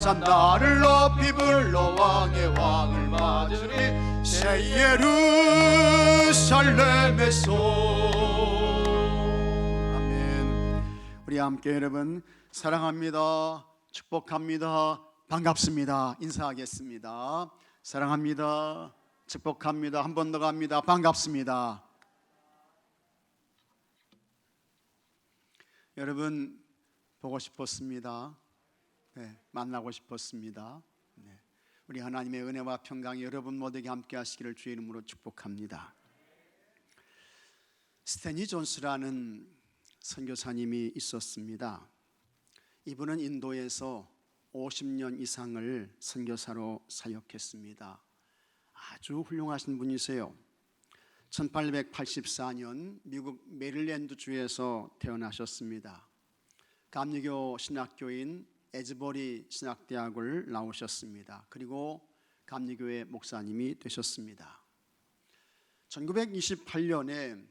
나를 높이 불러 왕의 왕을 맞으리 새 예루살렘에서. 아멘. 우리 함께 여러분 사랑합니다, 축복합니다, 반갑습니다 인사하겠습니다. 사랑합니다, 축복합니다, 한 번 더 갑니다. 반갑습니다. 여러분 보고 싶었습니다. 네, 만나고 싶었습니다. 네, 우리 하나님의 은혜와 평강이 여러분 모두에게 함께 하시기를 주의 이름으로 축복합니다. 스탠리 존스라는 선교사님이 있었습니다. 이분은 인도에서 50년 이상을 선교사로 사역했습니다. 아주 훌륭하신 분이세요. 1884년 미국 메릴랜드 주에서 태어나셨습니다. 감리교 신학교인 에즈버리 신학대학을 나오셨습니다. 그리고 감리교회 목사님이 되셨습니다. 1928년에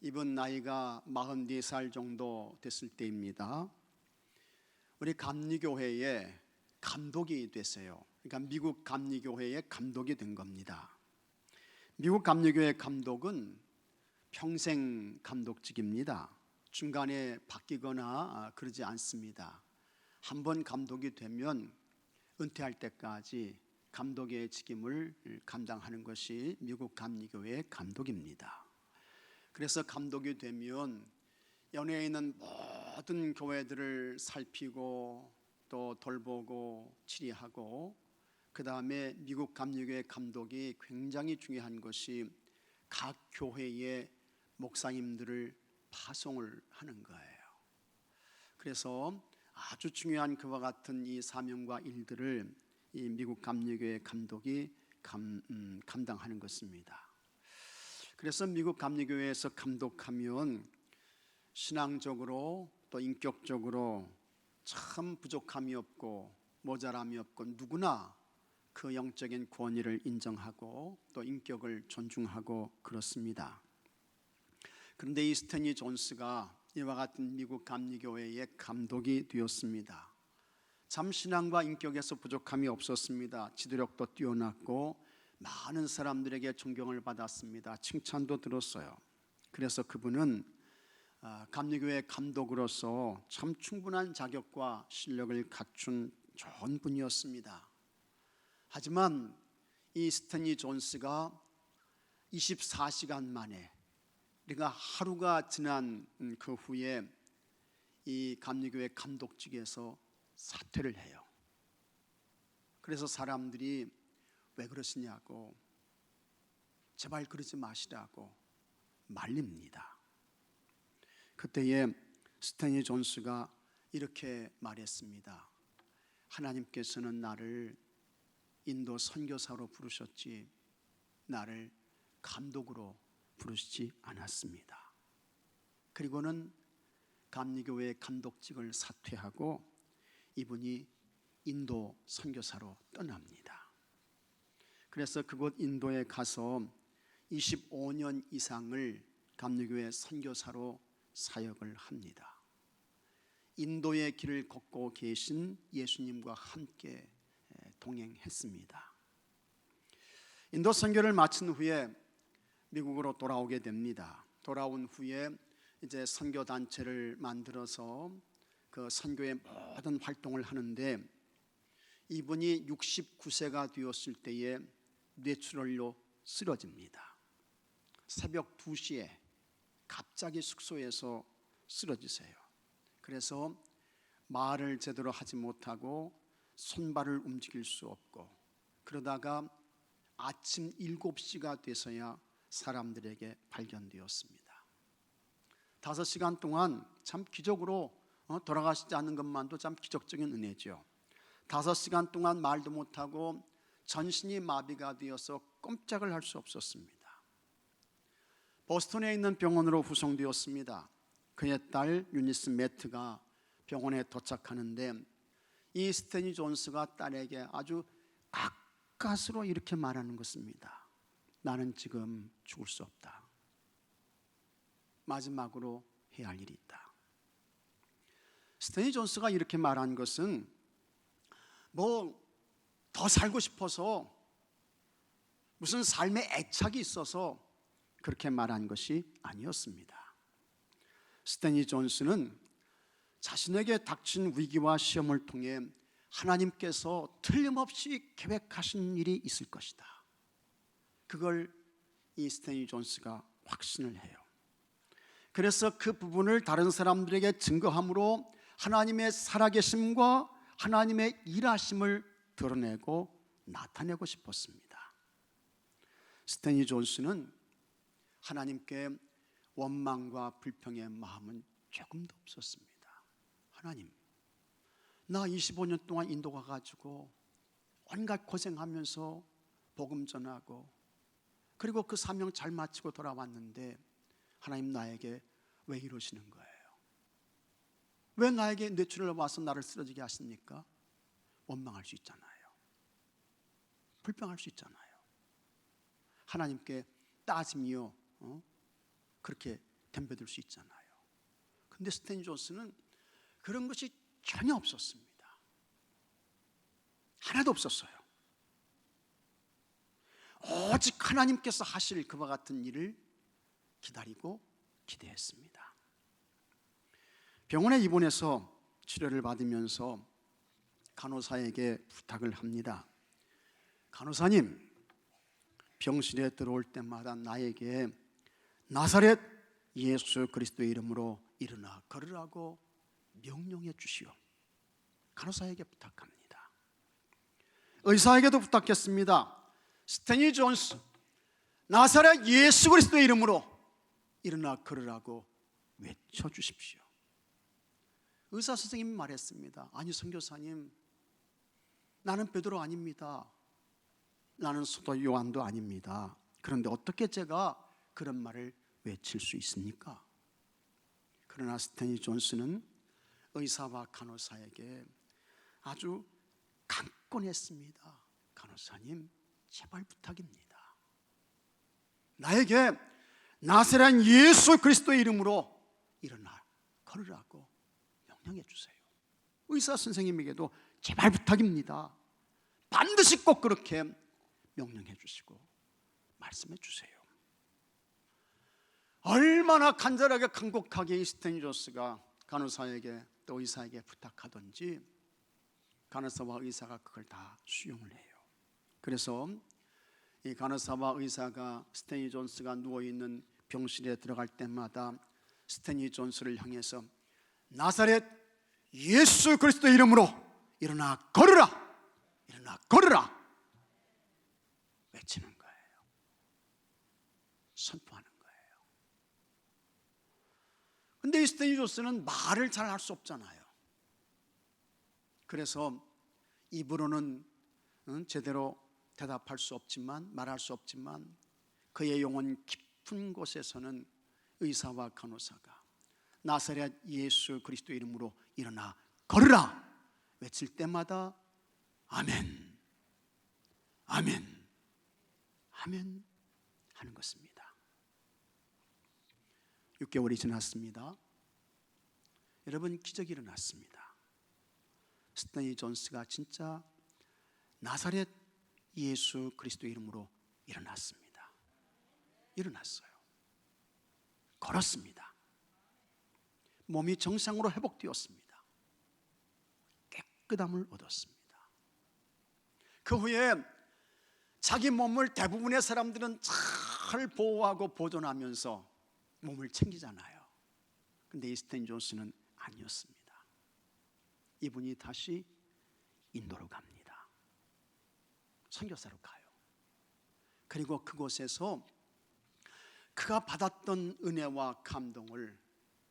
이분 나이가 44살 정도 됐을 때입니다. 우리 감리교회의 감독이 됐어요. 그러니까 미국 감리교회의 감독이 된 겁니다. 미국 감리교회 감독은 평생 감독직입니다. 중간에 바뀌거나 그러지 않습니다. 한번 감독이 되면 은퇴할 때까지 감독의 직임을 감당하는 것이 미국 감리교회의 감독입니다. 그래서 감독이 되면 연해에 있는 모든 교회들을 살피고 또 돌보고 치리하고, 그 다음에 미국 감리교회 감독이 굉장히 중요한 것이 각 교회의 목사님들을 파송을 하는 거예요. 그래서 아주 중요한 그와 같은 이 사명과 일들을 이 미국 감리교회 감독이 감당하는 것입니다. 그래서 미국 감리교회에서 감독하면 신앙적으로 또 인격적으로 참 부족함이 없고 모자람이 없고 누구나 그 영적인 권위를 인정하고 또 인격을 존중하고 그렇습니다. 그런데 이 스탠리 존스가 이와 같은 미국 감리교회의 감독이 되었습니다. 참 신앙과 인격에서 부족함이 없었습니다. 지도력도 뛰어났고 많은 사람들에게 존경을 받았습니다. 칭찬도 들었어요. 그래서 그분은 감리교회 감독으로서 참 충분한 자격과 실력을 갖춘 좋은 분이었습니다. 하지만 이 스탠리 존스가 24시간 만에, 그러니까 하루가 지난 그 후에 이 감리교회 감독직에서 사퇴를 해요. 그래서 사람들이 왜 그러시냐고, 제발 그러지 마시라고 말립니다. 그때에 스탠리 존스가 이렇게 말했습니다. 하나님께서는 나를 인도 선교사로 부르셨지 나를 감독으로 부르시지 않았습니다. 그리고는 감리교회 감독직을 사퇴하고 이분이 인도 선교사로 떠납니다. 그래서 그곳 인도에 가서 25년 이상을 감리교회 선교사로 사역을 합니다. 인도의 길을 걷고 계신 예수님과 함께 동행했습니다. 인도 선교를 마친 후에 미국으로 돌아오게 됩니다. 돌아온 후에 이제 선교 단체를 만들어서 그 선교의 모든 활동을 하는데, 이분이 69세가 되었을 때에 뇌출혈로 쓰러집니다. 새벽 2시에 갑자기 숙소에서 쓰러지세요. 그래서 말을 제대로 하지 못하고 손발을 움직일 수 없고, 그러다가 아침 7시가 돼서야 사람들에게 발견되었습니다. 5시간 동안 참 기적으로 돌아가시지 않는 것만도 참 기적적인 은혜죠. 5시간 동안 말도 못하고 전신이 마비가 되어서 꼼짝을 할 수 없었습니다. 보스턴에 있는 병원으로 후송되었습니다. 그의 딸 유니스 매트가 병원에 도착하는데 이 스탠리 존스가 딸에게 아주 가까스로 이렇게 말하는 것입니다. 나는 지금 죽을 수 없다. 마지막으로 해야 할 일이 있다. 스탠리 존스가 이렇게 말한 것은 뭐 더 살고 싶어서 무슨 삶의 애착이 있어서 그렇게 말한 것이 아니었습니다. 스탠리 존스는 자신에게 닥친 위기와 시험을 통해 하나님께서 틀림없이 계획하신 일이 있을 것이다. 그걸 이 스탠리 존스가 확신을 해요. 그래서 그 부분을 다른 사람들에게 증거함으로 하나님의 살아계심과 하나님의 일하심을 드러내고 나타내고 싶었습니다. 스탠리 존스는 하나님께 원망과 불평의 마음은 조금도 없었습니다. 하나님, 나 25년 동안 인도 가가지고 온갖 고생하면서 복음 전하고 그리고 그 사명 잘 마치고 돌아왔는데 하나님 나에게 왜 이러시는 거예요? 왜 나에게 뇌출을 와서 나를 쓰러지게 하십니까? 원망할 수 있잖아요. 불평할 수 있잖아요. 하나님께 따짐이요 그렇게 덤벼들 수 있잖아요. 근데 스탠리 존스는 그런 것이 전혀 없었습니다. 하나도 없었어요. 오직 하나님께서 하실 그와 같은 일을 기다리고 기대했습니다. 병원에 입원해서 치료를 받으면서 간호사에게 부탁을 합니다. 간호사님, 병실에 들어올 때마다 나에게 나사렛 예수 그리스도의 이름으로 일어나 걸으라고 명령해 주시오. 간호사에게 부탁합니다. 의사에게도 부탁했습니다. 스탠리 존스, 나사렛 예수 그리스도의 이름으로 일어나 걸으라고 외쳐주십시오. 의사 선생님이 말했습니다. 아니 선교사님, 나는 베드로 아닙니다. 나는 사도 요한도 아닙니다. 그런데 어떻게 제가 그런 말을 외칠 수 있습니까? 그러나 스탠리 존스는 의사와 간호사에게 아주 강권했습니다. 간호사님, 제발 부탁입니다. 나에게 나사렛 예수 그리스도의 이름으로 일어나 걸으라고 명령해 주세요. 의사 선생님에게도 제발 부탁입니다. 반드시 꼭 그렇게 명령해 주시고 말씀해 주세요. 얼마나 간절하게 간곡하게 이 스탠리 존스가 간호사에게 또 의사에게 부탁하던지 간호사와 의사가 그걸 다 수용을 해요. 그래서 이 간호사와 의사가 스탠리 존스가 누워있는 병실에 들어갈 때마다 스탠리 존스를 향해서 나사렛 예수 그리스도 이름으로 일어나 걸으라, 일어나 걸으라 외치는 거예요. 선포하는 거예요. 근데 이 스탠리 존스는 말을 잘 할 수 없잖아요. 그래서 입으로는 제대로 대답할 수 없지만, 말할 수 없지만 그의 영혼 깊은 곳에서는 의사와 간호사가 나사렛 예수 그리스도 이름으로 일어나 걸으라 외칠 때마다 아멘, 아멘, 아멘 하는 것입니다. 6개월이 지났습니다. 여러분, 기적이 일어났습니다. 스탠리 존스가 진짜 나사렛 예수 그리스도 이름으로 일어났습니다. 일어났어요. 걸었습니다. 몸이 정상으로 회복되었습니다. 깨끗함을 얻었습니다. 그 후에 자기 몸을 대부분의 사람들은 잘 보호하고 보존하면서 몸을 챙기잖아요. 근데 이 스탠리 존스는 아니었습니다. 이분이 다시 인도로 갑니다. 선교사로 가요. 그리고 그곳에서 그가 받았던 은혜와 감동을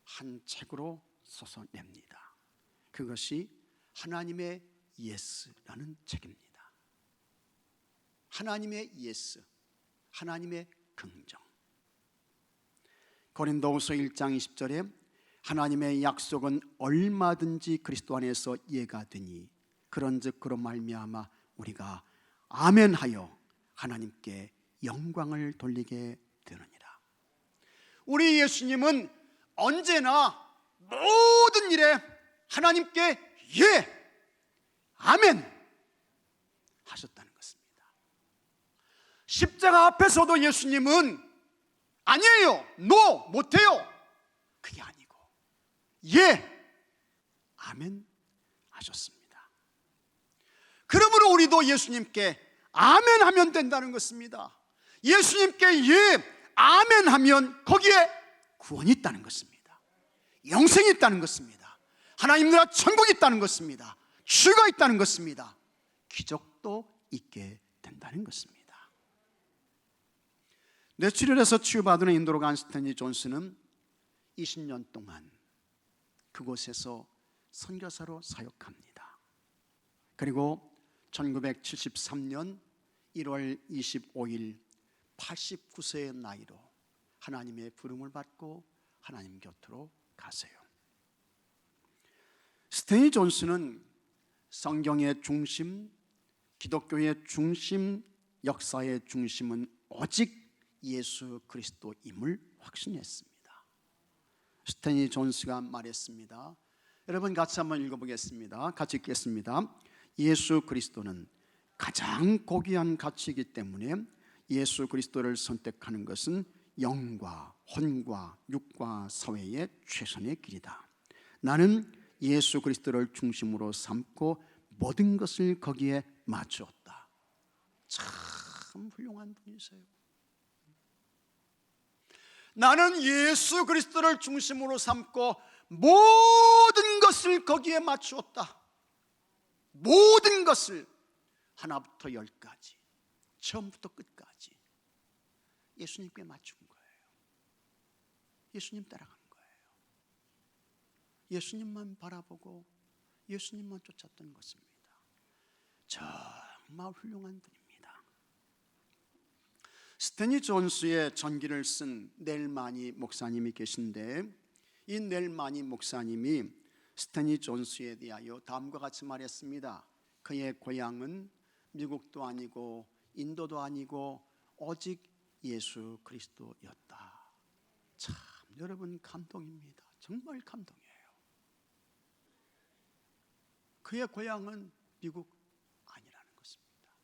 한 책으로 써서 냅니다. 그것이 하나님의 예스라는 책입니다. 하나님의 예스, 하나님의 긍정. 고린도후서 1장 20절에 하나님의 약속은 얼마든지 그리스도 안에서 예가 되니 그런즉 그로 말미암아 우리가 아멘하여 하나님께 영광을 돌리게 되느니라. 우리 예수님은 언제나 모든 일에 하나님께 예, 아멘 십자가 앞에서도 예수님은 아니에요, 노, 못해요, 그게 아니고 예, 아멘 하셨습니다. 그러므로 우리도 예수님께 아멘 하면 된다는 것입니다. 예수님께 예, 아멘 하면 거기에 구원이 있다는 것입니다. 영생이 있다는 것입니다. 하나님 나라 천국이 있다는 것입니다. 주가 있다는 것입니다. 기적도 있게 된다는 것입니다. 뇌출혈에서 치유받은 인도로 간 스탠리 존슨은 20년 동안 그곳에서 선교사로 사역합니다. 그리고 1973년 1월 25일 89세의 나이로 하나님의 부름을 받고 하나님 곁으로 가세요. 스탠리 존슨은 성경의 중심, 기독교의 중심, 역사의 중심은 오직 예수 그리스도임을 확신했습니다. 스탠리 존스가 말했습니다. 여러분 같이 한번 읽어보겠습니다. 같이 읽겠습니다. 예수 그리스도는 가장 고귀한 가치이기 때문에 예수 그리스도를 선택하는 것은 영과 혼과 육과 사회의 최선의 길이다. 나는 예수 그리스도를 중심으로 삼고 모든 것을 거기에 맞추었다. 참 훌륭한 분이세요. 나는 예수 그리스도를 중심으로 삼고 모든 것을 거기에 맞추었다. 모든 것을 하나부터 열까지, 처음부터 끝까지 예수님께 맞춘 거예요. 예수님 따라간 거예요. 예수님만 바라보고 예수님만 쫓았던 것입니다. 정말 훌륭한 분입니다. 스탠리 존스의 전기를 쓴 넬 마니 목사님이 계신데, 이 넬 마니 목사님이 스탠리 존스에 대하여 다음과 같이 말했습니다. 그의 고향은 미국도 아니고 인도도 아니고 오직 예수 그리스도였다. 참 여러분 감동입니다. 정말 감동이에요. 그의 고향은 미국 아니라는 것입니다.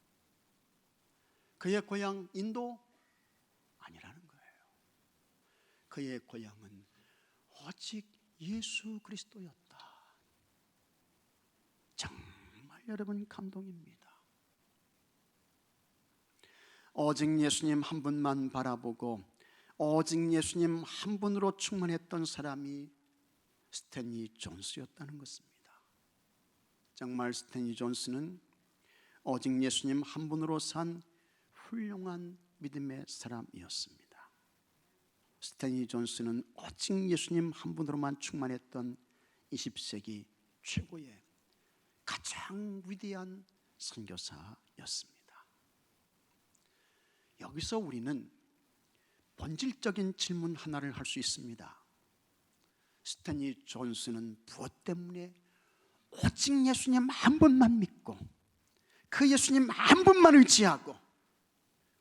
그의 고향 인도 아니라는 거예요. 그의 고향은 오직 예수 그리스도였다. 정말 여러분 감동입니다. 오직 예수님 한 분만 바라보고 오직 예수님 한 분으로 충만했던 사람이 스탠리 존스였다는 것입니다. 정말 스탠리 존스는 오직 예수님 한 분으로 산 훌륭한 믿음의 사람이었습니다. 스탠리 존스는 오직 예수님 한 분으로만 충만했던 20세기 최고의 가장 위대한 선교사였습니다. 여기서 우리는 본질적인 질문 하나를 할 수 있습니다. 스탠리 존스는 무엇 때문에 오직 예수님 한 분만 믿고 그 예수님 한 분만 의지하고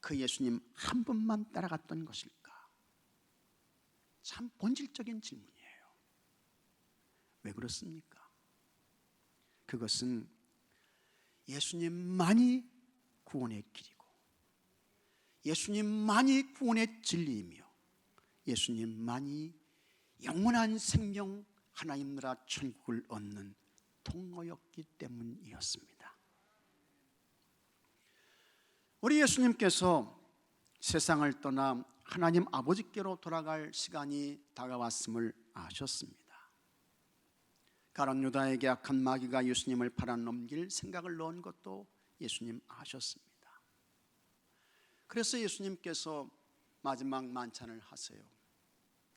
그 예수님 한 분만 따라갔던 것일까? 참 본질적인 질문이에요. 왜 그렇습니까? 그것은 예수님만이 구원의 길이고 예수님만이 구원의 진리이며 예수님만이 영원한 생명 하나님 나라 천국을 얻는 통로였기 때문이었습니다. 우리 예수님께서 세상을 떠나 하나님 아버지께로 돌아갈 시간이 다가왔음을 아셨습니다. 가룟 유다에게 악한 마귀가 예수님을 팔아넘길 생각을 넣은 것도 예수님 아셨습니다. 그래서 예수님께서 마지막 만찬을 하세요.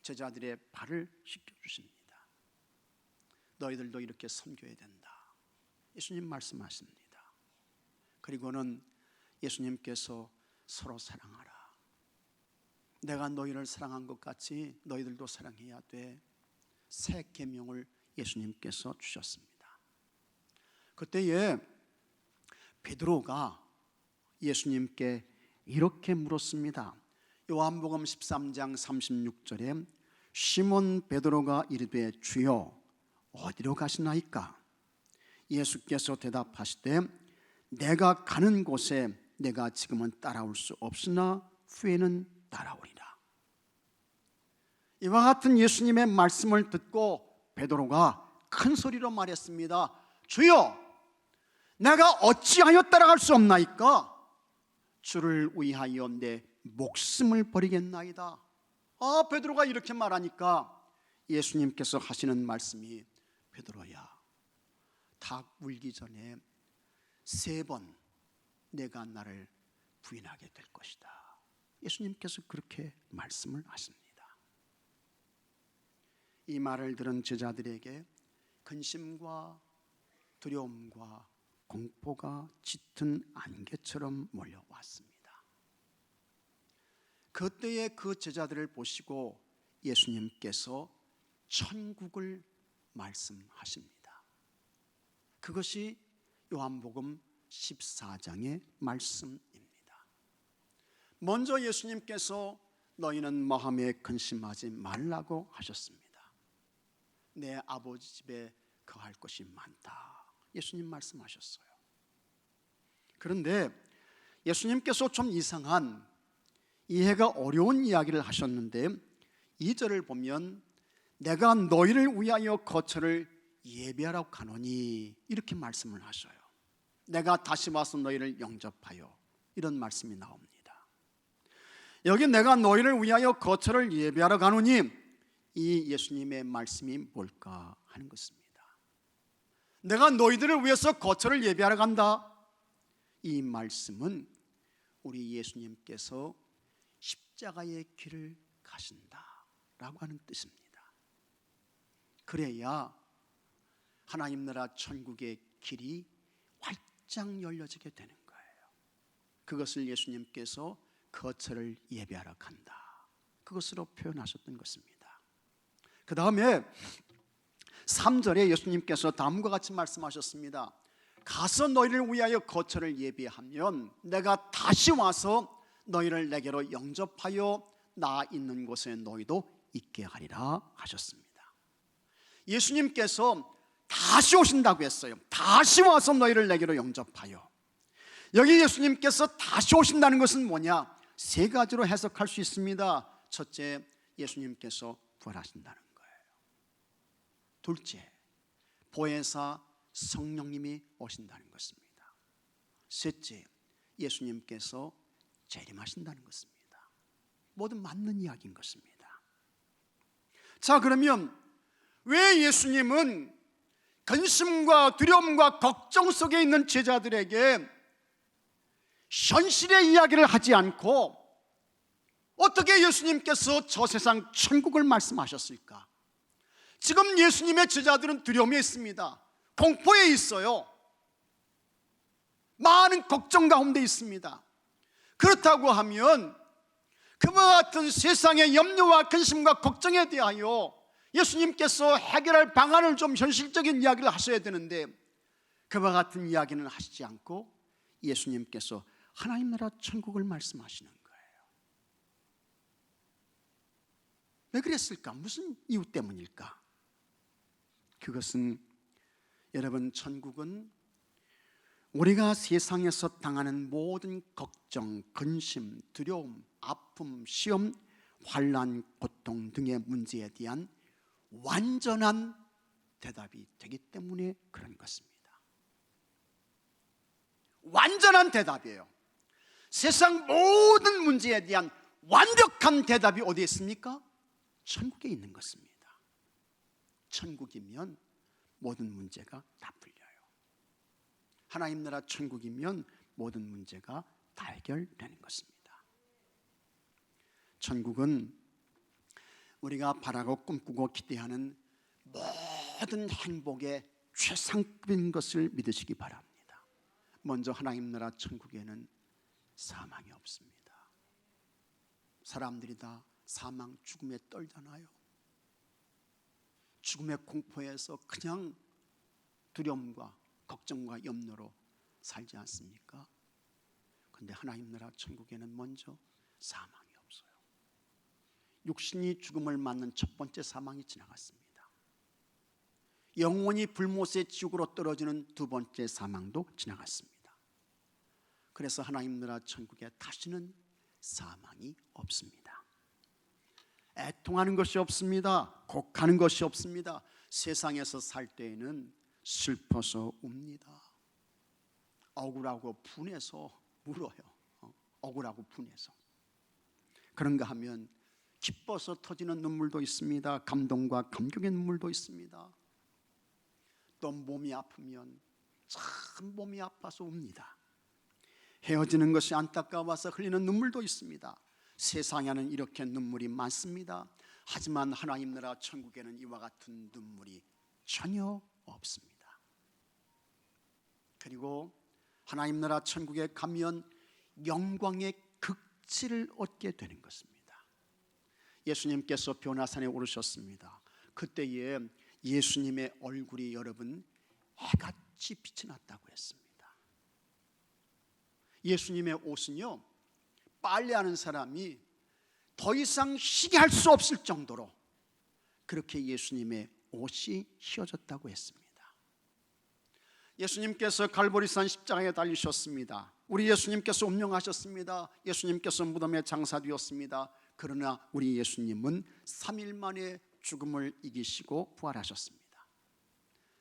제자들의 발을 씻겨주십니다. 너희들도 이렇게 섬겨야 된다. 예수님 말씀하십니다. 그리고는 예수님께서 서로 사랑하라. 내가 너희를 사랑한 것 같이 너희들도 사랑해야 돼. 새 계명을 예수님께서 주셨습니다. 그때에 베드로가 예수님께 이렇게 물었습니다. 요한복음 13장 36절에 시몬 베드로가 이르되 주여 어디로 가시나이까? 예수께서 대답하시되 내가 가는 곳에 내가 지금은 따라올 수 없으나 후에는 따라오리라. 이와 같은 예수님의 말씀을 듣고 베드로가 큰 소리로 말했습니다. 주여, 내가 어찌하여 따라갈 수 없나이까? 주를 위하여 내 목숨을 버리겠나이다. 베드로가 이렇게 말하니까 예수님께서 하시는 말씀이, 베드로야, 닭 울기 전에 3번 내가 나를 부인하게 될 것이다. 예수님께서 그렇게 말씀을 하십니다. 이 말을 들은 제자들에게 근심과 두려움과 공포가 짙은 안개처럼 몰려왔습니다. 그때에 그 제자들을 보시고 예수님께서 천국을 말씀하십니다. 그것이 요한복음 14장의 말씀입니다. 먼저 예수님께서 너희는 마음에 근심하지 말라고 하셨습니다. 내 아버지 집에 거할 것이 많다, 예수님 말씀하셨어요. 그런데 예수님께서 좀 이상한, 이해가 어려운 이야기를 하셨는데 2절을 보면 내가 너희를 위하여 거처를 예비하러 가노니 이렇게 말씀을 하셔요. 내가 다시 와서 너희를 영접하여, 이런 말씀이 나옵니다. 여기 내가 너희를 위하여 거처를 예비하러 가노니, 이 예수님의 말씀이 뭘까 하는 것입니다. 내가 너희들을 위해서 거처를 예비하러 간다. 이 말씀은 우리 예수님께서 십자가의 길을 가신다라고 하는 뜻입니다. 그래야 하나님 나라 천국의 길이 활짝 열려지게 되는 거예요. 그것을 예수님께서 거처를 예비하러 간다, 그것으로 표현하셨던 것입니다. 그 다음에 3절에 예수님께서 다음과 같이 말씀하셨습니다. 가서 너희를 위하여 거처를 예비하면 내가 다시 와서 너희를 내게로 영접하여 나 있는 곳에 너희도 있게 하리라 하셨습니다. 예수님께서 다시 오신다고 했어요. 다시 와서 너희를 내게로 영접하여. 여기 예수님께서 다시 오신다는 것은 뭐냐? 3가지로 해석할 수 있습니다. 첫째, 예수님께서 부활하신다는 거예요. 둘째, 보혜사 성령님이 오신다는 것입니다. 셋째, 예수님께서 재림하신다는 것입니다. 모두 맞는 이야기인 것입니다. 자, 그러면 왜 예수님은 근심과 두려움과 걱정 속에 있는 제자들에게 현실의 이야기를 하지 않고 어떻게 예수님께서 저 세상 천국을 말씀하셨을까? 지금 예수님의 제자들은 두려움에 있습니다. 공포에 있어요. 많은 걱정 가운데 있습니다. 그렇다고 하면 그와 같은 세상의 염려와 근심과 걱정에 대하여 예수님께서 해결할 방안을 좀 현실적인 이야기를 하셔야 되는데 그와 같은 이야기는 하시지 않고 예수님께서 하나님 나라 천국을 말씀하시는 거예요. 왜 그랬을까? 무슨 이유 때문일까? 그것은 여러분, 천국은 우리가 세상에서 당하는 모든 걱정, 근심, 두려움, 아픔, 시험, 환난, 고통 등의 문제에 대한 완전한 대답이 되기 때문에 그런 것입니다. 완전한 대답이에요. 세상 모든 문제에 대한 완벽한 대답이 어디에 있습니까? 천국에 있는 것입니다. 천국이면 모든 문제가 다 풀려요. 하나님 나라 천국이면 모든 문제가 다 해결되는 것입니다. 천국은 우리가 바라고 꿈꾸고 기대하는 모든 행복의 최상급인 것을 믿으시기 바랍니다. 먼저 하나님 나라 천국에는 사망이 없습니다. 사람들이 다 사망, 죽음에 떨잖아요. 죽음의 공포에서 그냥 두려움과 걱정과 염려로 살지 않습니까? 그런데 하나님 나라 천국에는 먼저 사망이 없어요. 육신이 죽음을 맞는 첫 번째 사망이 지나갔습니다. 영혼이 불못의 지옥으로 떨어지는 두 번째 사망도 지나갔습니다. 그래서 하나님 나라 천국에 다시는 사망이 없습니다. 애통하는 것이 없습니다. 곡하는 것이 없습니다. 세상에서 살 때에는 슬퍼서 웁니다. 억울하고 분해서 울어요. 억울하고 분해서. 그런가 하면 기뻐서 터지는 눈물도 있습니다. 감동과 감격의 눈물도 있습니다. 또 몸이 아프면 참 몸이 아파서 웁니다. 헤어지는 것이 안타까워서 흘리는 눈물도 있습니다. 세상에는 이렇게 눈물이 많습니다. 하지만 하나님 나라 천국에는 이와 같은 눈물이 전혀 없습니다. 그리고 하나님 나라 천국에 가면 영광의 극치를 얻게 되는 것입니다. 예수님께서 변화산에 오르셨습니다. 그때에 예수님의 얼굴이 여러분 해같이 빛이 났다고 했습니다. 예수님의 옷은요, 빨래하는 사람이 더 이상 희게 할 수 없을 정도로 그렇게 예수님의 옷이 휘어졌다고 했습니다. 예수님께서 갈보리산 십자가에 달리셨습니다. 우리 예수님께서 운명하셨습니다. 예수님께서 무덤에 장사되었습니다. 그러나 우리 예수님은 3일 만에 죽음을 이기시고 부활하셨습니다.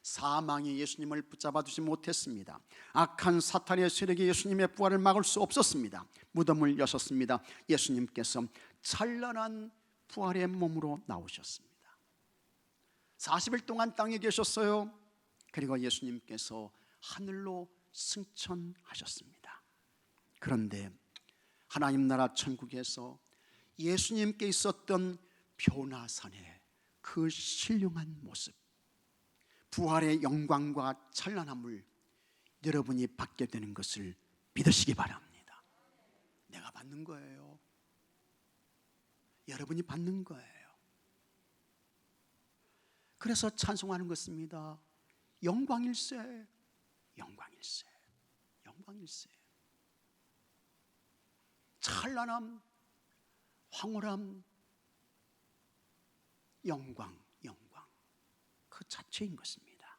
사망이 예수님을 붙잡아 두지 못했습니다. 악한 사탄의 세력이 예수님의 부활을 막을 수 없었습니다. 무덤을 여셨습니다. 예수님께서 찬란한 부활의 몸으로 나오셨습니다. 40일 동안 땅에 계셨어요. 그리고 예수님께서 하늘로 승천하셨습니다. 그런데 하나님 나라 천국에서 예수님께 있었던 변화산의 그 신령한 모습, 부활의 영광과 찬란함을 여러분이 받게 되는 것을 믿으시기 바랍니다. 내가 받는 거예요. 여러분이 받는 거예요. 그래서 찬송하는 것입니다. 영광일세, 영광일세, 영광일세. 찬란함, 황홀함, 영광, 영광 그 자체인 것입니다.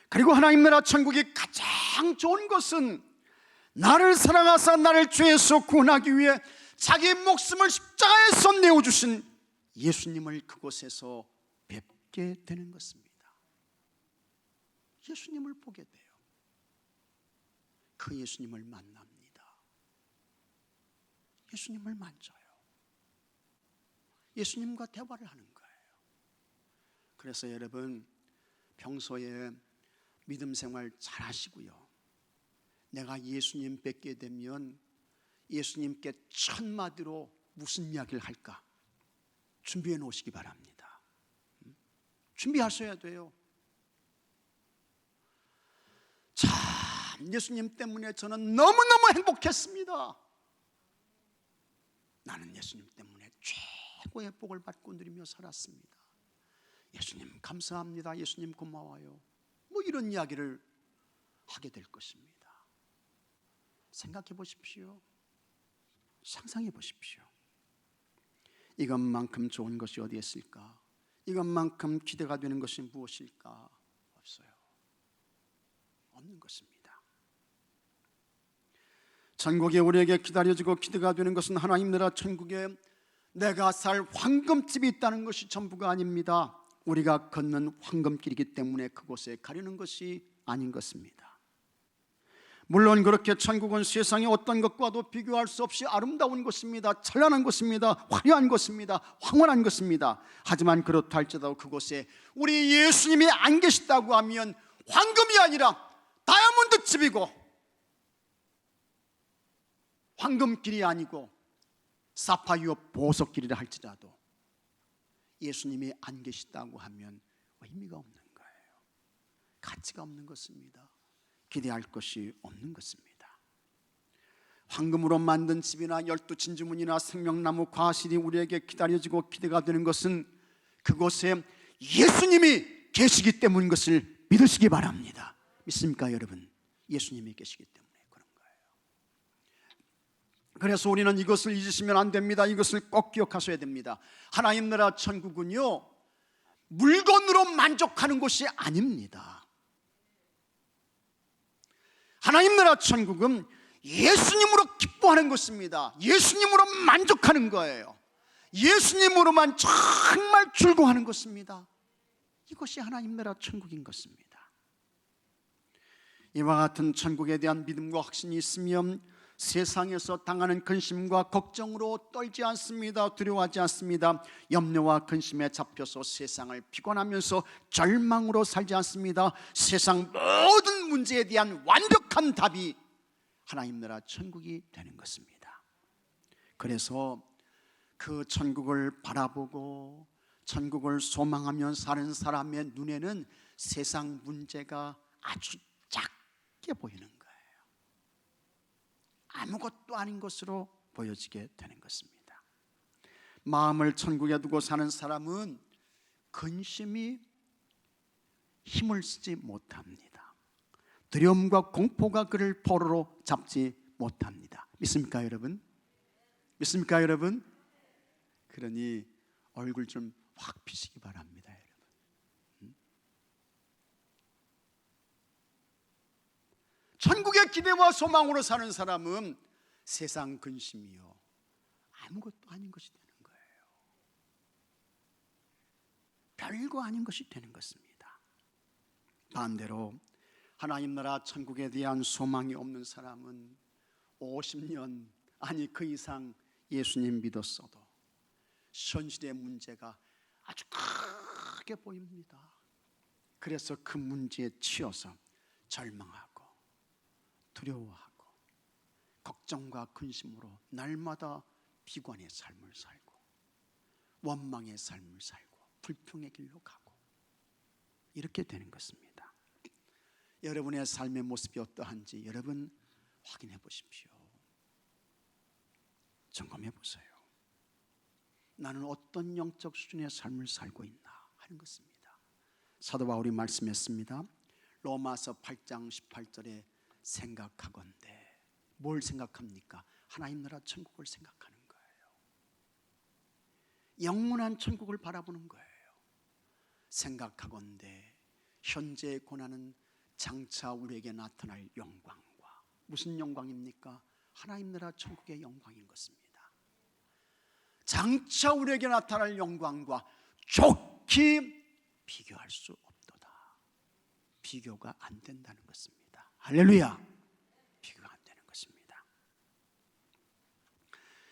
그리고 하나님 나라 천국이 가장 좋은 것은 나를 사랑하사 나를 죄에서 구원하기 위해 자기 목숨을 십자가에서 내어주신 예수님을 그곳에서 뵙게 되는 것입니다. 예수님을 보게 돼요. 그 예수님을 만납니다. 예수님을 만져요. 예수님과 대화를 하는 거예요. 그래서 여러분 평소에 믿음 생활 잘 하시고요. 내가 예수님 뵙게 되면 예수님께 첫 마디로 무슨 이야기를 할까 준비해 놓으시기 바랍니다. 준비하셔야 돼요. 참 예수님 때문에 저는 너무너무 행복했습니다. 나는 예수님 때문에 최고의 복을 받고 누리며 살았습니다. 예수님 감사합니다. 예수님 고마워요. 뭐 이런 이야기를 하게 될 것입니다. 생각해 보십시오. 상상해 보십시오. 이것만큼 좋은 것이 어디 있을까? 이것만큼 기대가 되는 것이 무엇일까? 없어요. 없는 것입니다. 천국에 우리에게 기다려지고 기대가 되는 것은 하나님 나라 천국에 내가 살 황금집이 있다는 것이 전부가 아닙니다. 우리가 걷는 황금길이기 때문에 그곳에 가려는 것이 아닌 것입니다. 물론 그렇게 천국은 세상의 어떤 것과도 비교할 수 없이 아름다운 것입니다. 찬란한 것입니다. 화려한 것입니다. 황홀한 것입니다. 하지만 그렇다 할지라도 그곳에 우리 예수님이 안 계시다고 하면 황금이 아니라 다이아몬드 집이고 황금길이 아니고 사파이어 보석길이라 할지라도 예수님이 안 계시다고 하면 의미가 없는 거예요. 가치가 없는 것입니다. 기대할 것이 없는 것입니다. 황금으로 만든 집이나 12진주문이나 생명나무 과실이 우리에게 기다려지고 기대가 되는 것은 그곳에 예수님이 계시기 때문인 것을 믿으시기 바랍니다. 믿습니까 여러분? 예수님이 계시기 때문에 그런 거예요. 그래서 우리는 이것을 잊으시면 안 됩니다. 이것을 꼭 기억하셔야 됩니다. 하나님 나라 천국은요 물건으로 만족하는 곳이 아닙니다. 하나님 나라 천국은 예수님으로 기뻐하는 것입니다. 예수님으로 만족하는 거예요. 예수님으로만 정말 즐거워하는 것입니다. 이것이 하나님 나라 천국인 것입니다. 이와 같은 천국에 대한 믿음과 확신이 있으면 세상에서 당하는 근심과 걱정으로 떨지 않습니다. 두려워하지 않습니다. 염려와 근심에 잡혀서 세상을 비관하면서 절망으로 살지 않습니다. 세상 모든 문제에 대한 완벽한 답이 하나님 나라 천국이 되는 것입니다. 그래서 그 천국을 바라보고 천국을 소망하며 사는 사람의 눈에는 세상 문제가 아주 작게 보이는 거예요. 아무것도 아닌 것으로 보여지게 되는 것입니다. 마음을 천국에 두고 사는 사람은 근심이 힘을 쓰지 못합니다. 두려움과 공포가 그를 포로로 잡지 못합니다. 믿습니까 여러분? 믿습니까 여러분? 그러니 얼굴 좀 확 피시기 바랍니다 여러분. 천국의 기대와 소망으로 사는 사람은 세상 근심이요 아무것도 아닌 것이 되는 거예요. 별거 아닌 것이 되는 것입니다. 반대로 하나님 나라 천국에 대한 소망이 없는 사람은 50년 아니 그 이상 예수님 믿었어도 현실의 문제가 아주 크게 보입니다. 그래서 그 문제에 치여서 절망하고 두려워하고 걱정과 근심으로 날마다 비관의 삶을 살고 원망의 삶을 살고 불평의 길로 가고 이렇게 되는 것입니다. 여러분의 삶의 모습이 어떠한지 여러분 확인해 보십시오. 점검해 보세요. 나는 어떤 영적 수준의 삶을 살고 있나 하는 것입니다. 사도 바울이 말씀했습니다. 로마서 8장 18절에 생각하건대 뭘 생각합니까? 하나님 나라 천국을 생각하는 거예요. 영원한 천국을 바라보는 거예요. 생각하건대 현재의 고난은 장차 우리에게 나타날 영광과 무슨 영광입니까? 하나님 나라 천국의 영광인 것입니다. 장차 우리에게 나타날 영광과 좋게 비교할 수 없도다. 비교가 안 된다는 것입니다. 할렐루야. 비교가 안 되는 것입니다.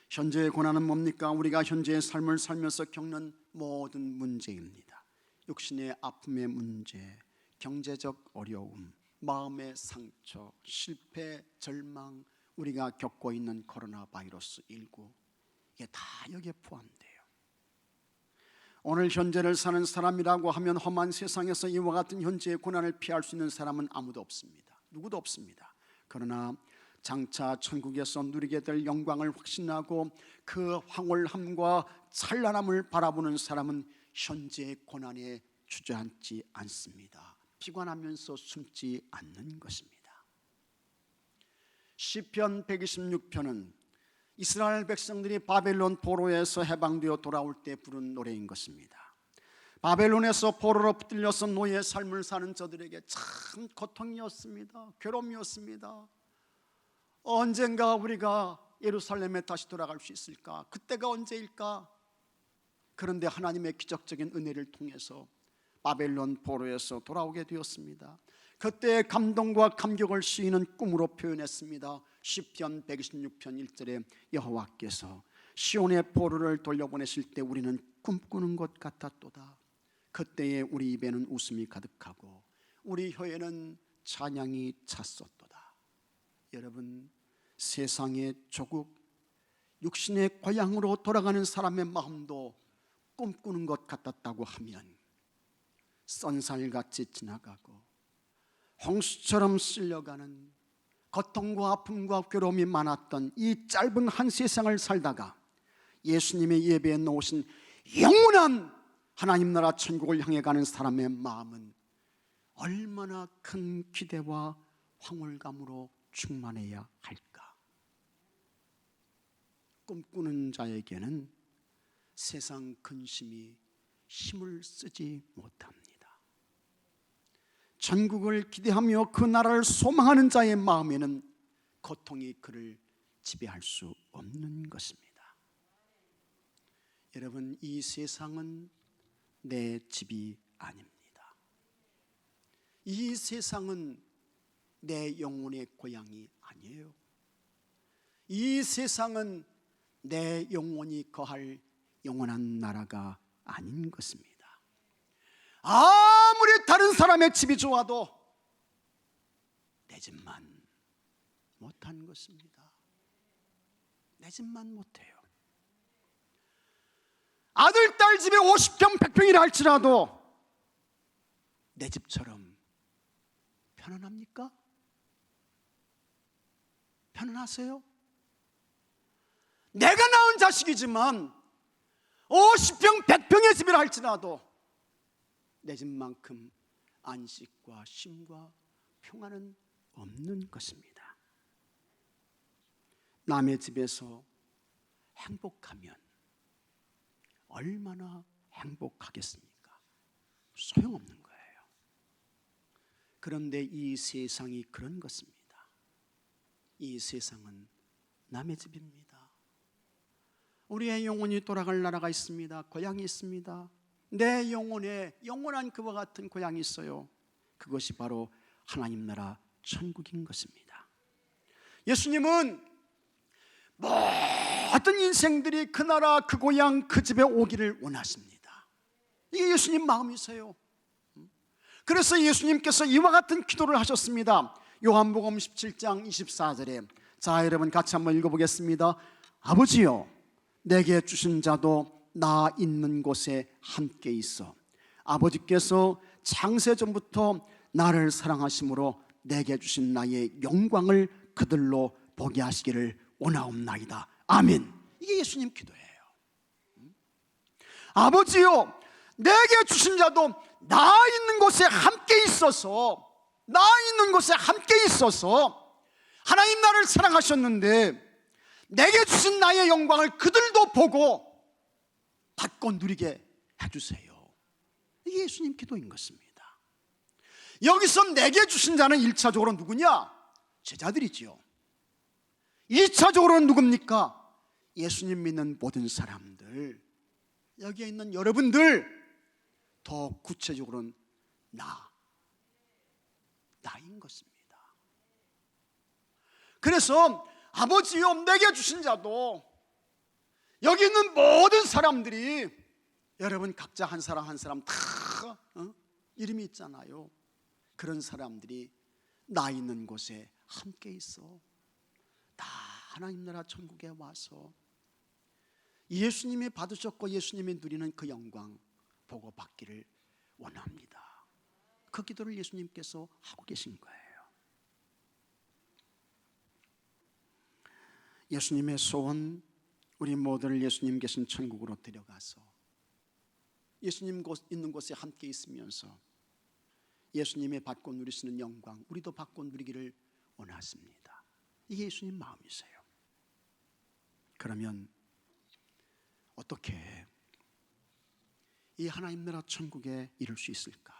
현재의 고난은 뭡니까? 우리가 현재의 삶을 살면서 겪는 모든 문제입니다. 육신의 아픔의 문제, 경제적 어려움, 마음의 상처, 실패, 절망, 우리가 겪고 있는 코로나 바이러스 19 이게 다 여기에 포함돼요. 오늘 현재를 사는 사람이라고 하면 험한 세상에서 이와 같은 현재의 고난을 피할 수 있는 사람은 아무도 없습니다. 누구도 없습니다. 그러나 장차 천국에서 누리게 될 영광을 확신하고 그 황홀함과 찬란함을 바라보는 사람은 현재의 고난에 주저앉지 않습니다. 비관하면서 숨지 않는 것입니다. 시편 126편은 이스라엘 백성들이 바벨론 포로에서 해방되어 돌아올 때 부른 노래인 것입니다. 바벨론에서 포로로 붙들려서 노예의 삶을 사는 저들에게 참 고통이었습니다. 괴로움이었습니다. 언젠가 우리가 예루살렘에 다시 돌아갈 수 있을까? 그때가 언제일까? 그런데 하나님의 기적적인 은혜를 통해서 바벨론 포로에서 돌아오게 되었습니다. 그때의 감동과 감격을 시인은 꿈으로 표현했습니다. 시편 126편 1절에 여호와께서 시온의 포로를 돌려보내실 때 우리는 꿈꾸는 것 같았도다. 그때에 우리 입에는 웃음이 가득하고 우리 혀에는 찬양이 찼었도다. 여러분, 세상의 조국, 육신의 고향으로 돌아가는 사람의 마음도 꿈꾸는 것 같았다고 하면 쏜살같이 지나가고 홍수처럼 쓸려가는 고통과 아픔과 괴로움이 많았던 이 짧은 한 세상을 살다가 예수님의 예배에 놓으신 영원한 하나님 나라 천국을 향해 가는 사람의 마음은 얼마나 큰 기대와 황홀감으로 충만해야 할까? 꿈꾸는 자에게는 세상 근심이 힘을 쓰지 못합니다. 천국을 기대하며 그 나라를 소망하는 자의 마음에는 고통이 그를 지배할 수 없는 것입니다. 여러분, 이 세상은 내 집이 아닙니다. 이 세상은 내 영혼의 고향이 아니에요. 이 세상은 내 영혼이 거할 영원한 나라가 아닌 것입니다. 아무리 다른 사람의 집이 좋아도 내 집만 못한 것입니다. 내 집만 못해요. 아들, 딸 집에 50평, 100평이라 할지라도 내 집처럼 편안합니까? 편안하세요? 내가 낳은 자식이지만 50평, 100평의 집이라 할지라도 내 집만큼 안식과 쉼과 평안은 없는 것입니다. 남의 집에서 행복하면 얼마나 행복하겠습니까? 소용없는 거예요. 그런데 이 세상이 그런 것입니다. 이 세상은 남의 집입니다. 우리의 영혼이 돌아갈 나라가 있습니다. 고향이 있습니다. 내 영혼에 영원한 그와 같은 고향이 있어요. 그것이 바로 하나님 나라 천국인 것입니다. 예수님은 모든 인생들이 그 나라, 그 고향, 그 집에 오기를 원하십니다. 이게 예수님 마음이세요. 그래서 예수님께서 이와 같은 기도를 하셨습니다. 요한복음 17장 24절에 자, 여러분 같이 한번 읽어보겠습니다. 아버지여, 내게 주신 자도 나 있는 곳에 함께 있어 아버지께서 창세전부터 나를 사랑하심으로 내게 주신 나의 영광을 그들로 보게 하시기를 원하옵나이다. 아멘. 이게 예수님 기도예요. 아버지요, 내게 주신 자도 나 있는 곳에 함께 있어서, 나 있는 곳에 함께 있어서 하나님 나를 사랑하셨는데 내게 주신 나의 영광을 그들도 보고 받고 누리게 해주세요. 이게 예수님 기도인 것입니다. 여기서 내게 주신 자는 1차적으로 누구냐? 제자들이지요. 2차적으로는 누굽니까? 예수님 믿는 모든 사람들, 여기에 있는 여러분들, 더 구체적으로는 나인 것입니다. 그래서 아버지여, 내게 주신 자도, 여기 있는 모든 사람들이, 여러분 각자 한 사람 한 사람 다 이름이 있잖아요. 그런 사람들이 나 있는 곳에 함께 있어 다 하나님 나라 천국에 와서 예수님이 받으셨고 예수님이 누리는 그 영광 보고 받기를 원합니다. 그 기도를 예수님께서 하고 계신 거예요. 예수님의 소원, 우리 모두를 예수님 계신 천국으로 데려가서 예수님 있는 곳에 함께 있으면서 예수님의 받고 누리시는 영광 우리도 받고 누리기를 원하십니다. 이게 예수님 마음이세요. 그러면 어떻게 이 하나님 나라 천국에 이룰 수 있을까?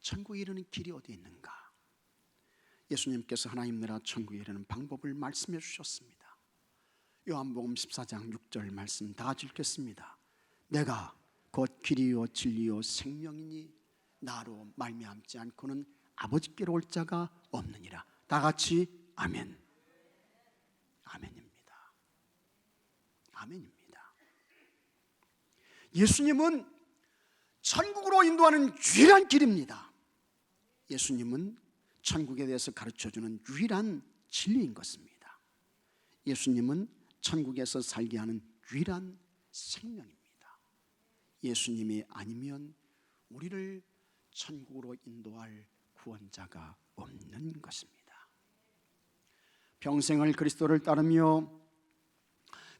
천국에 이르는 길이 어디 있는가? 예수님께서 하나님 나라 천국에 이르는 방법을 말씀해 주셨습니다. 요한복음 14장 6절 말씀 다 읽겠습니다. 내가 곧 길이요 진리요 생명이니 나로 말미암지 않고는 아버지께로 올 자가 없느니라. 다 같이 아멘. 아멘입니다. 아멘입니다. 예수님은 천국으로 인도하는 유일한 길입니다. 예수님은 천국에 대해서 가르쳐주는 유일한 진리인 것입니다. 예수님은 천국에서 살게 하는 유일한 생명입니다. 예수님이 아니면 우리를 천국으로 인도할 구원자가 없는 것입니다. 평생을 그리스도를 따르며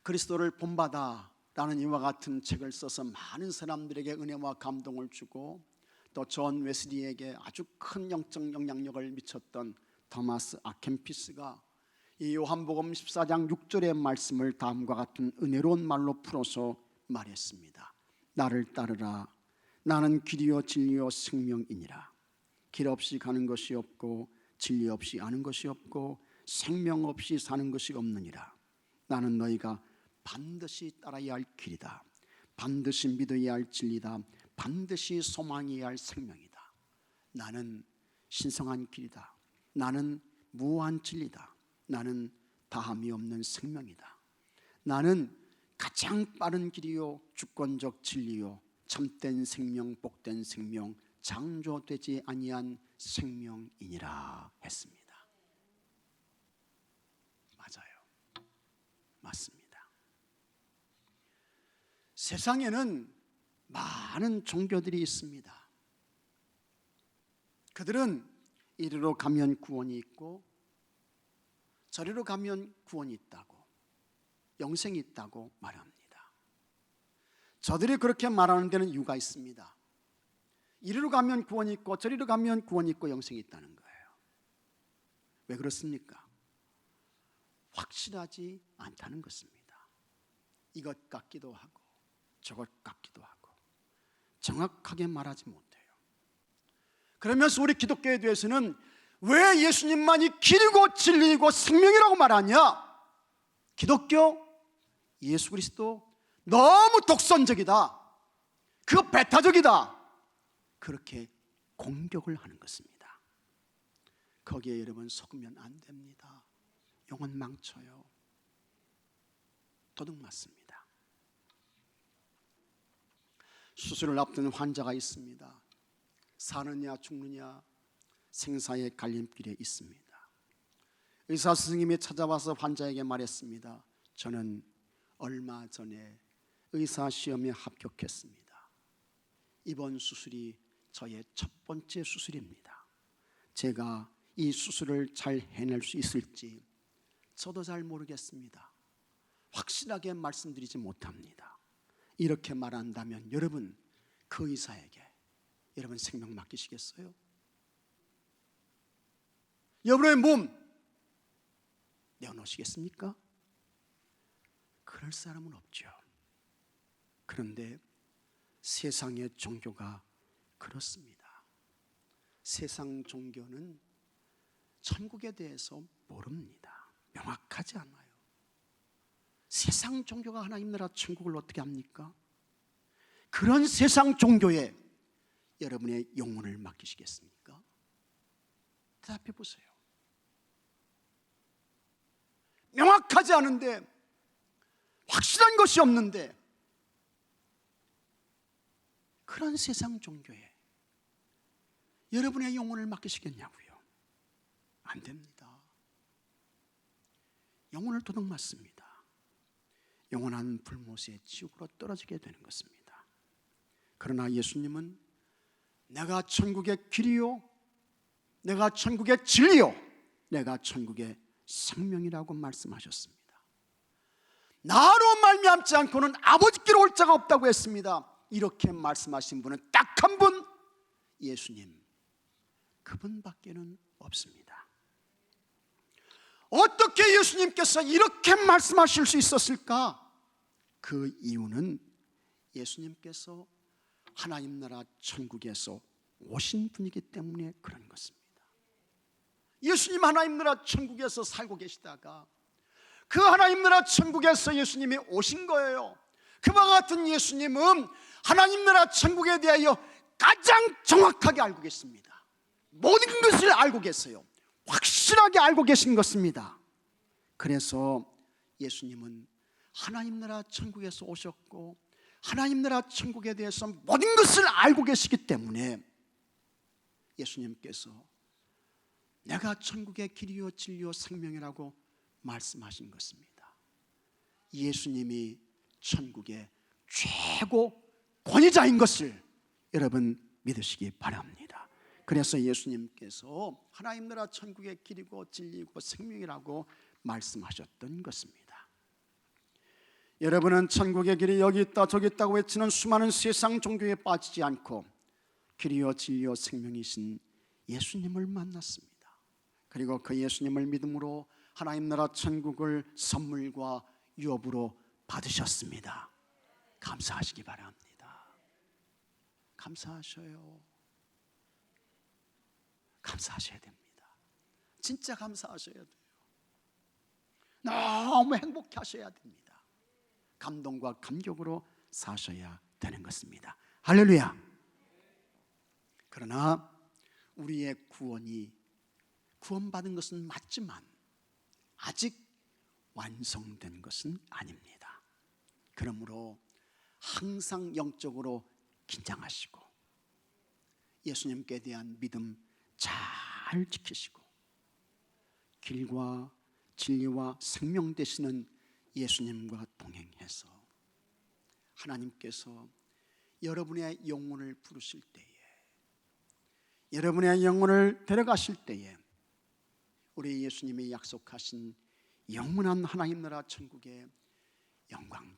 그리스도를 본받아라는 이와 같은 책을 써서 많은 사람들에게 은혜와 감동을 주고 또 존 웨슬리에게 아주 큰 영적 영향력을 미쳤던 토마스 아켄피스가 이 요한복음 14장 6절의 말씀을 다음과 같은 은혜로운 말로 풀어서 말했습니다. 나를 따르라. 나는 길이요 진리요 생명이니라. 길 없이 가는 것이 없고 진리 없이 아는 것이 없고 생명 없이 사는 것이 없느니라. 나는 너희가 반드시 따라야 할 길이다. 반드시 믿어야 할 진리다. 반드시 소망해야 할 생명이다. 나는 신성한 길이다. 나는 무한 진리다. 나는 다함이 없는 생명이다. 나는 가장 빠른 길이요 주권적 진리요 참된 생명 복된 생명 창조되지 아니한 생명이니라 했습니다. 맞아요. 맞습니다. 세상에는 많은 종교들이 있습니다. 그들은 이리로 가면 구원이 있고 저리로 가면 구원이 있다고, 영생이 있다고 말합니다. 저들이 그렇게 말하는 데는 이유가 있습니다. 이리로 가면 구원이 있고 저리로 가면 구원이 있고 영생이 있다는 거예요. 왜 그렇습니까? 확실하지 않다는 것입니다. 이것 같기도 하고 저것 같기도 하고 정확하게 말하지 못해요. 그러면서 우리 기독교에 대해서는 왜 예수님만이 길이고 진리이고 생명이라고 말하냐? 기독교, 예수 그리스도 너무 독선적이다, 그거 배타적이다, 그렇게 공격을 하는 것입니다. 거기에 여러분 속으면 안 됩니다. 영혼 망쳐요. 도둑 맞습니다. 수술을 앞둔 환자가 있습니다. 사느냐 죽느냐 생사의 갈림길에 있습니다. 의사 선생님이 찾아와서 환자에게 말했습니다. 저는 얼마 전에 의사 시험에 합격했습니다. 이번 수술이 저의 첫 번째 수술입니다. 제가 이 수술을 잘 해낼 수 있을지 저도 잘 모르겠습니다. 확실하게 말씀드리지 못합니다. 이렇게 말한다면 여러분 그 의사에게 여러분 생명 맡기시겠어요? 여러분의 몸 내어놓으시겠습니까? 그럴 사람은 없죠. 그런데 세상의 종교가 그렇습니다. 세상 종교는 천국에 대해서 모릅니다. 명확하지 않아요. 세상 종교가 하나님 나라 천국을 어떻게 합니까? 그런 세상 종교에 여러분의 영혼을 맡기시겠습니까? 대답해 보세요. 명확하지 않은데, 확실한 것이 없는데 그런 세상 종교에 여러분의 영혼을 맡기시겠냐고요? 안 됩니다. 영혼을 도둑맞습니다. 영원한 불못의 지옥으로 떨어지게 되는 것입니다. 그러나 예수님은 내가 천국의 길이요, 내가 천국의 진리요, 내가 천국의 생명이라고 말씀하셨습니다. 나로 말미암지 않고는 아버지께로 올 자가 없다고 했습니다. 이렇게 말씀하신 분은 딱 한 분, 예수님, 그분밖에는 없습니다. 어떻게 예수님께서 이렇게 말씀하실 수 있었을까? 그 이유는 예수님께서 하나님 나라 천국에서 오신 분이기 때문에 그런 것입니다. 예수님 하나님 나라 천국에서 살고 계시다가 그 하나님 나라 천국에서 예수님이 오신 거예요. 그와 같은 예수님은 하나님 나라 천국에 대하여 가장 정확하게 알고 계십니다. 모든 것을 알고 계세요. 확실하게 알고 계신 것입니다. 그래서 예수님은 하나님 나라 천국에서 오셨고 하나님 나라 천국에 대해서 모든 것을 알고 계시기 때문에 예수님께서 내가 천국의 길이요 진리요 생명이라고 말씀하신 것입니다. 예수님이 천국의 최고 권위자인 것을 여러분 믿으시기 바랍니다. 그래서 예수님께서 하나님 나라 천국의 길이고 진리고 생명이라고 말씀하셨던 것입니다. 여러분은 천국의 길이 여기 있다 저기 있다고 외치는 수많은 세상 종교에 빠지지 않고 길이요 진리요 생명이신 예수님을 만났습니다. 그리고 그 예수님을 믿음으로 하나님 나라 천국을 선물과 유업으로 받으셨습니다. 감사하시기 바랍니다. 감사하셔요. 감사하셔야 됩니다. 진짜 감사하셔야 돼요. 너무 행복해 하셔야 됩니다. 감동과 감격으로 사셔야 되는 것입니다. 할렐루야. 그러나 우리의 구원받은 것은 맞지만 아직 완성된 것은 아닙니다. 그러므로 항상 영적으로 긴장하시고 예수님께 대한 믿음 잘 지키시고 길과 진리와 생명 되시는 예수님과 동행해서 하나님께서 여러분의 영혼을 부르실 때에, 여러분의 영혼을 데려가실 때에 우리 예수님이 약속하신 영원한 하나님 나라 천국의 영광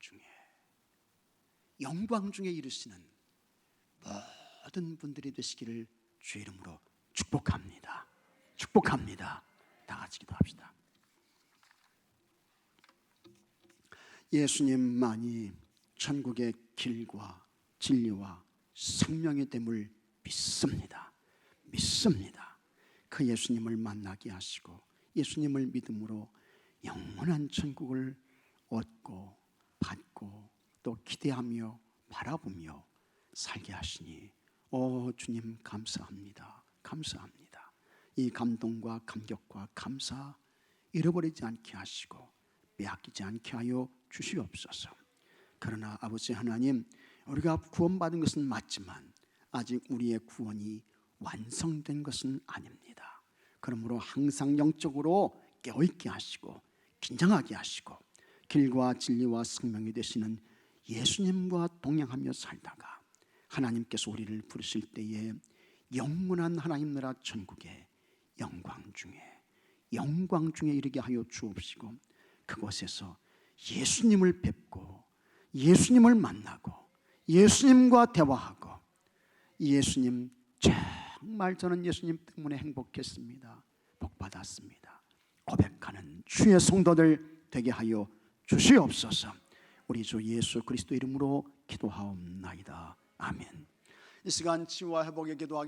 중에 이르시는 모든 분들이 되시기를 주의 이름으로 축복합니다. 축복합니다. 다 같이 기도합시다. 예수님만이 천국의 길과 진리와 생명이 됨을 믿습니다. 믿습니다. 그 예수님을 만나게 하시고 예수님을 믿음으로 영원한 천국을 얻고 받고 또 기대하며 바라보며 살게 하시니 주님 감사합니다. 감사합니다. 이 감동과 감격과 감사 잃어버리지 않게 하시고 빼앗기지 않게 하여 주시옵소서. 그러나 아버지 하나님, 우리가 구원받은 것은 맞지만 아직 우리의 구원이 완성된 것은 아닙니다. 그러므로 항상 영적으로 깨어있게 하시고 긴장하게 하시고 길과 진리와 생명이 되시는 예수님과 동행하며 살다가 하나님께서 우리를 부르실 때에 영원한 하나님 나라 천국의 영광 중에 이르게 하여 주옵시고 그곳에서 예수님을 뵙고 예수님을 만나고 예수님과 대화하고 예수님 정말 저는 예수님 때문에 행복했습니다. 복받았습니다. 고백하는 주의 성도들 되게 하여 주시옵소서. 우리 주 예수 그리스도 이름으로 기도하옵나이다. 아멘. 이 시간 치유와 회복에 기도하겠습니다.